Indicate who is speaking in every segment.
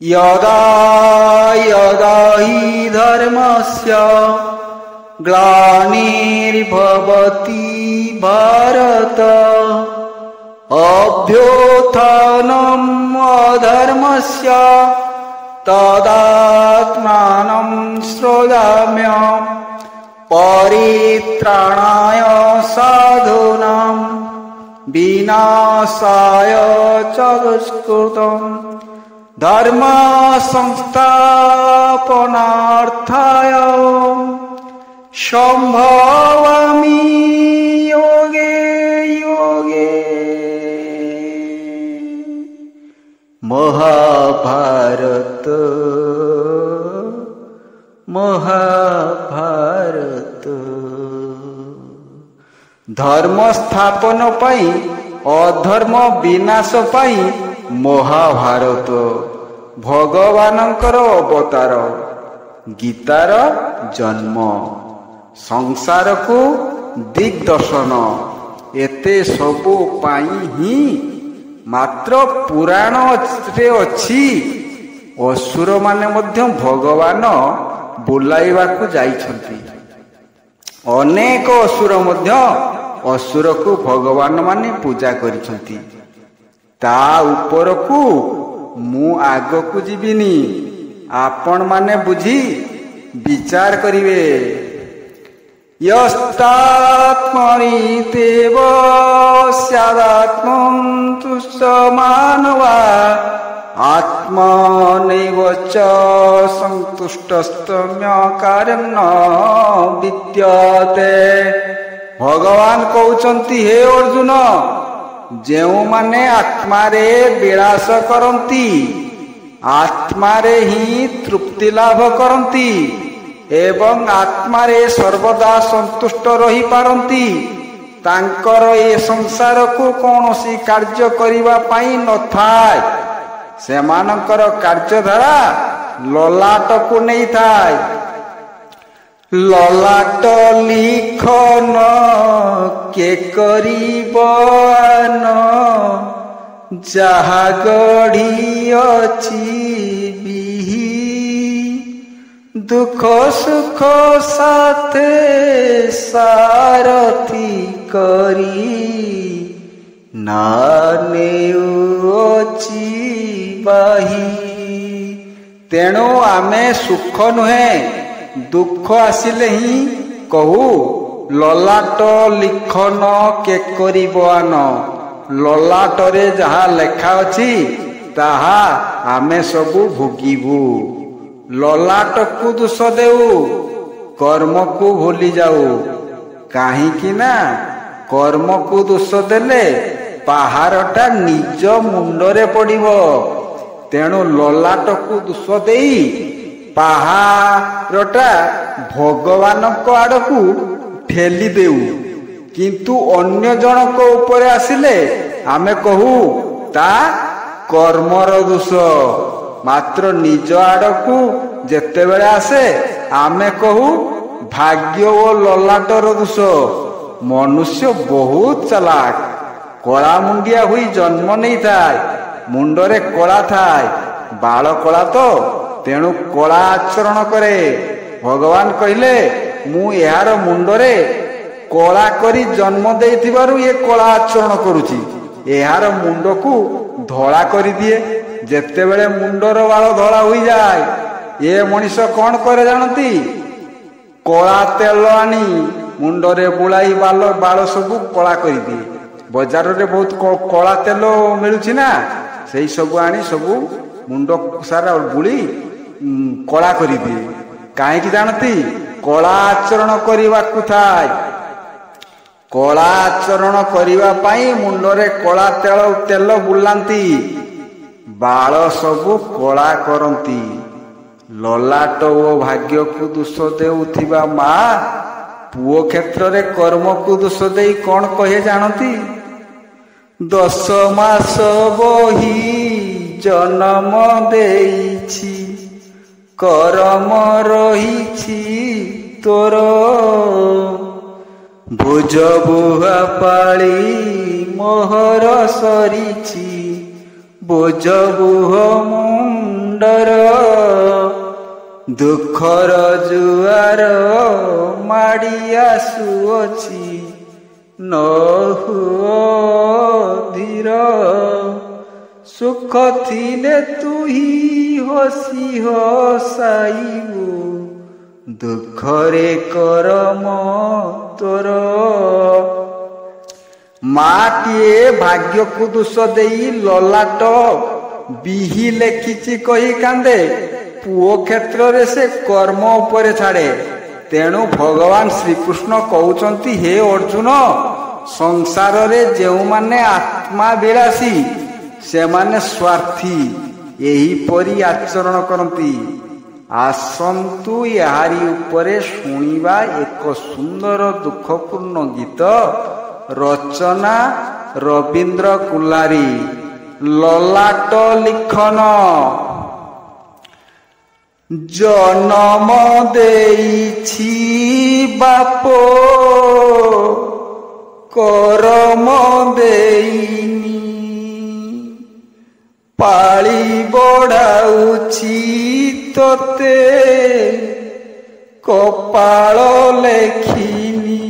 Speaker 1: यदा यदा हि धर्मस्य ग्लानिर्भवति भारत अभ्युत्थानम् अधर्मस्य तदात्मानं सृजाम्यहम् परित्राणाय साधूनां विनाशाय च दुष्कृतम् धर्म संस्थापनार्थाय संभवामि योगे योगे। महाभारत महाभारत। धर्म स्थापन पाई अधर्म विनाश पाई महाभारत भगवानंकर अवतार गीतार जन्म संसार को दिग्दर्शन एते सबु पाई ही मात्र पुराण रे अछि असुर माने मध्य भगवान बुलाइबा को जाइछंती। अनेक असुर मध्य असुर को भगवान माने पूजा करिछंती। ता ऊपर को मु आग को जीविनी आपण माने बुझी विचार करिवे। यस्तात्मनि देव स्यादात्मं तुष्टमानवा आत्मनैव च सन्तुष्टस्तम्य कार्यं न विद्यते। भगवान कहउचंती हे अर्जुन जेउ माने आत्मारे विलास करंती आत्मारे ही तृप्ति लाभ करंती एवं आत्मारे सर्वदा संतुष्ट रही पारंती तांकर ए संसार को कौनसी कार्य करिवा पाई न थाय। सेमानंकर कार्यधारा ललाट को नहीं थाय। ललाट लिखन के करिबन जहा गढ़ी अछि बिही दुख सुख साथे सारथी करी नानेउछि बाही। तेणु आमे सुख नुहे दुख आसिले ही कहू ललाट लिखन के करिबन ललाटरे जहा लेखा अछि ताहा आमे सबु भोगिबू। ललाट को दोष देऊ कर्म को भूली जाऊ काहे कि ना कर्म को दोष देले पहाड़टा निज मुंडरे पड़िबो। तेणु ललाट को दोष देई पहाड़टा भगवान को आड़कू ठेली देऊ किंतु अन्य जनक ऊपर आसिले आमे कहू ता कर्मर दोष। मात्र निज आड़कू जेते बेले आसे आमे कहू भाग्य ओ ललाटर दोष। मनुष्य बहुत चालाक कला मुंडिया हुई जन्म नहीं थाए मुंडरे कला थाए बाल कला तो तेणु कला आचरण करे। भगवान कहले मु यार मुंडरे कला करी जन्म देइथिबारु ये कला आचरण करूची यार मुंड को धला करी दिए। जेते बेले मुंडर बाल धला हुई जाए ये मनीष कौन करे जानती कला तेल आनी मुंडरे बुलाई बाल बाल सबू कला कर दिए। बजार रे बहुत कला तेल मिलुची ना सेई सबू आनी सबू मुंड सारा बुली कला कर दिए। काहे कि जानती कला आचरण करबा को थाय। कला आचरण करबा पाई मुंडरे कला तेल बुलांती बाल सबू कला करंती। ललाट ओ भाग्य को दोष देउथिबा मा पुओ क्षेत्र रे कर्म को दोष देई कौन कहे जानती 10 मास बही जन्म देइछि कर्म रहिछि तोर भुज बुहा पाली मोहर सरिछि बोझ बुह मुंड ମୁଣ୍ଡର ଦୁଃଖର ଜୁଆର ମାଡ଼ି ଆସୁଅଛି। ନ ହୁଅ ଧୀର, ସୁଖ ଥିଲେ ତୁହି ହସି ହସାଇବୁ, ଦୁଃଖରେ କରମ ତୋର। ମାଟିଏ ଭାଗ୍ୟକୁ ଦୋଷ ଦେଇ ଲଲାଟ ବିହି ଲେଖିଛି କହି କାନ୍ଦେ, ପୁଅ କ୍ଷେତ୍ରରେ ସେ କର୍ମ ଉପରେ ଛାଡ଼େ। ତେଣୁ ଭଗବାନ ଶ୍ରୀକୃଷ୍ଣ କହୁଛନ୍ତି, ହେ ଅର୍ଜୁନ, ସଂସାରରେ ଯେଉଁମାନେ ଆତ୍ମାଭିଳାଷୀ ସେମାନେ ସ୍ୱାର୍ଥୀ ଏହିପରି ଆଚରଣ କରନ୍ତି। ଆସନ୍ତୁ ଏହାରି ଉପରେ ଶୁଣିବା ଏକ ସୁନ୍ଦର ଦୁଃଖପୂର୍ଣ୍ଣ ଗୀତ। ରଚନା ରବୀନ୍ଦ୍ର କୁଲାରୀ, ଲଲାଟ ଲିଖନ। ଜନମ ଦେଇଛି ବାପ କରମ ଦେଇନି, ପାଳି ବଢ଼ାଉଛି ତତେ କପାଳ ଲେଖିନି।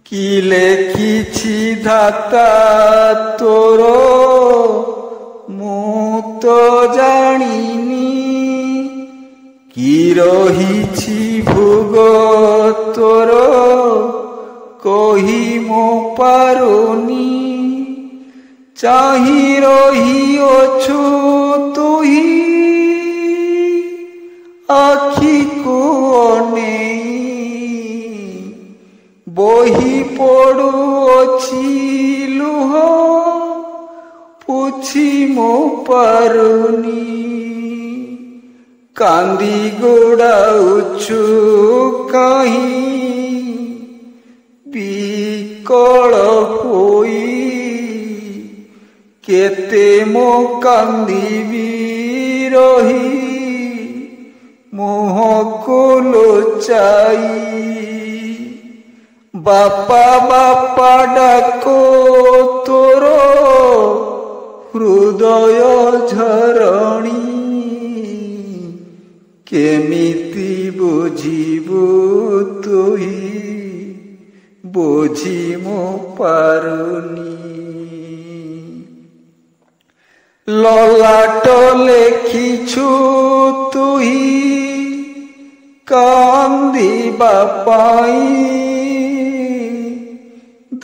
Speaker 1: କି ଲେଖିଛି ଧାତା ତୋର ମୁଁ ତ ଜାଣିନି, କି ରହିଛି ଭୋଗ ତୋର କହି ମୁଁ ପାରୁନି। ଚାହିଁ ରହିଅଛୁ ତୁହି ଆଖିକୁ ଅନେଇ, ବହି ପଡ଼ୁଅଛି ଲୁହ ପୁଛି ମୁଁ ପାରୁନି। କାନ୍ଦି ଗୋଡ଼ାଉଛୁ କାହିଁ ବିକଳ ହୋଇ, କେତେ ମୁଁ କାନ୍ଦିବି ରହି ମୁହଁକୁ ଲୁଚାଇ। ବାପା ବାପା ଡାକ ତୋର ହୃଦୟ ଝରଣୀ, କେମିତି ବୁଝିବୁ ତୁହି ବୁଝି ମୁଁ ପାରୁନି। ଲଲାଟ ଲେଖିଛୁ ତୁହି କାନ୍ଦିବା ପାଇଁ,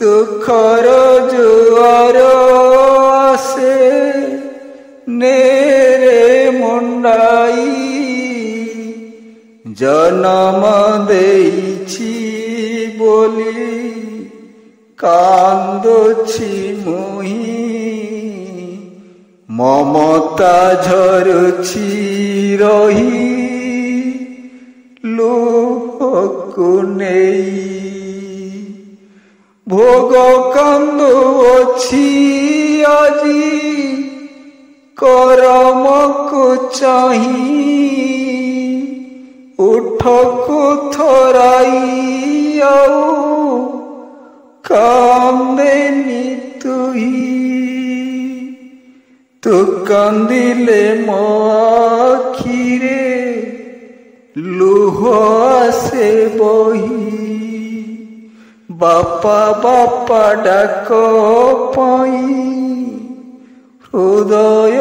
Speaker 1: ଦୁଃଖର ଜୁଆର ଆସେ ନେରେ ମୁଣ୍ଡାଇ। ଜନମ ଦେଇଛି ବୋଲି କାନ୍ଦୁଛି ମୁହିଁ, ମମତା ଝରୁଛି ରହି ଲୁହକୁ ନେଇ। ଭୋଗ କାନ୍ଦୁଅଛି ଆଜି କରମକୁ ଚାହିଁ, ଉଠକୁ ଥରାଇ ଆଉ କାନ୍ଦେନି ତୁହି। ତୁ କାନ୍ଦିଲେ ମୋ ଆଖିରେ ଲୁହ ଆସେ ବହି। ବାପା ବାପା ଡାକ ପାଇଁ ହୃଦୟ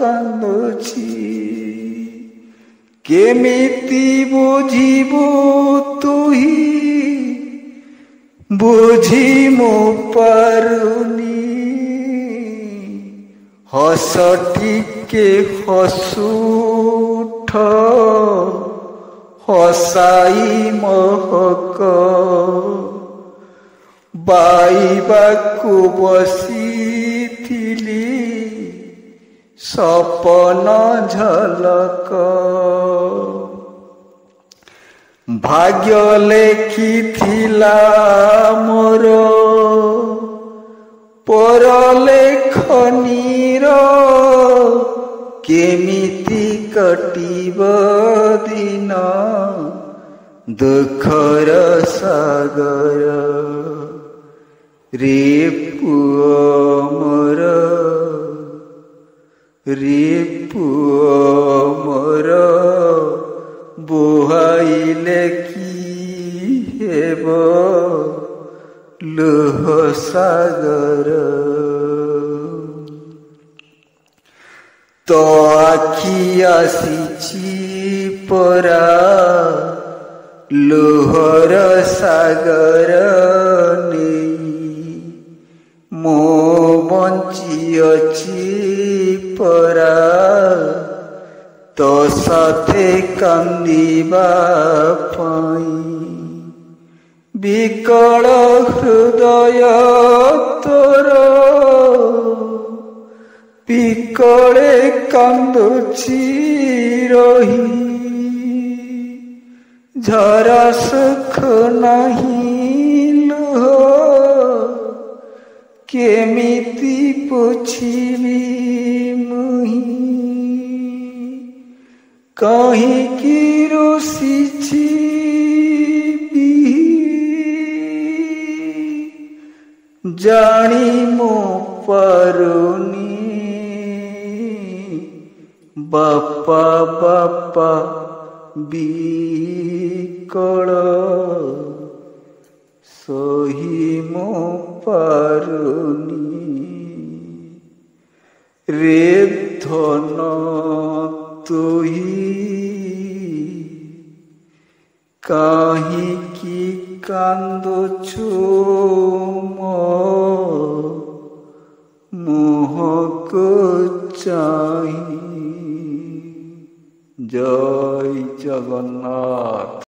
Speaker 1: କାନ୍ଦୁଛି, କେମିତି ବୁଝିବୁ ତୁହି ବୁଝି ମୁଁ ପାରୁନି। ହସ ଟିକେ ହସୁଠ ହସାଇ ମହକ, ବାଇବାକୁ ବସିଥିଲି ସପନ ଝଲକ। ଭାଗ୍ୟ ଲେଖିଥିଲା ମୋର ପର ଲେଖନୀର, କେମିତି କଟିବ ଦିନ ଦୁଃଖର ସାଗର। ରେ ପୁଅ ମୋର रे पुओ मोर बुहाइले की हेब लुह सागर तो आखि आसीची परा लुहर सागर नहीं मो बंची अछि परा तो साथे कांदिबा पाई विकल हृदय तोर विकले कांदुची रही झरा सुख नहीं लुह केमिति पोछिबी मुही कहीं की रोसिछि जानी मो पारुनी बापा बापा बिकल सही मो पारुनी रे धन तुही काहीं की कांदुछु मो मुह को चाही। जय जगन्नाथ।